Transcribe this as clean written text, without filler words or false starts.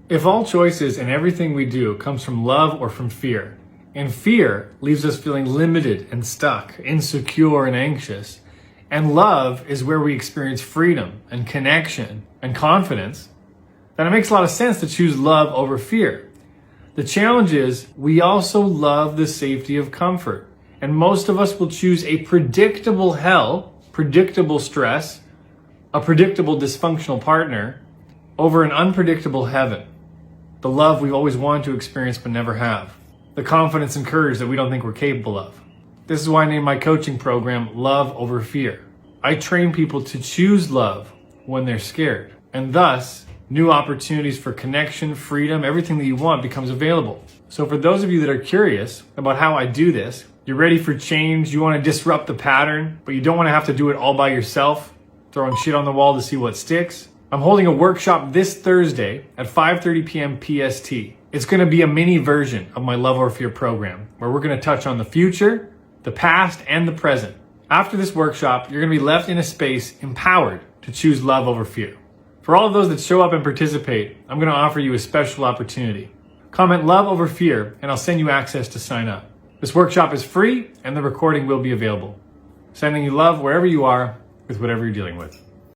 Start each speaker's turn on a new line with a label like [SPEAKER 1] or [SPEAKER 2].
[SPEAKER 1] If all choices and everything we do comes from love or from fear, and fear leaves us feeling limited and stuck, insecure and anxious, and love is where we experience freedom and connection and confidence, then it makes a lot of sense to choose love over fear. The challenge is we also love the safety of comfort, and most of us will choose a predictable hell, predictable stress, a predictable dysfunctional partner over an unpredictable heaven. The love we've always wanted to experience but never have. The confidence and courage that we don't think we're capable of. This is why I named my coaching program Love Over Fear. I train people to choose love when they're scared. And thus, new opportunities for connection, freedom, everything that you want becomes available. So for those of you that are curious about how I do this, you're ready for change, you want to disrupt the pattern, but you don't want to have to do it all by yourself, throwing shit on the wall to see what sticks, I'm holding a workshop this Thursday at 5:30 p.m. PST. It's going to be a mini version of my Love or Fear program, where we're going to touch on the future, the past, and the present. After this workshop, you're going to be left in a space empowered to choose love over fear. For all of those that show up and participate, I'm going to offer you a special opportunity. Comment Love Over Fear, and I'll send you access to sign up. This workshop is free, and the recording will be available. Sending you love wherever you are with whatever you're dealing with.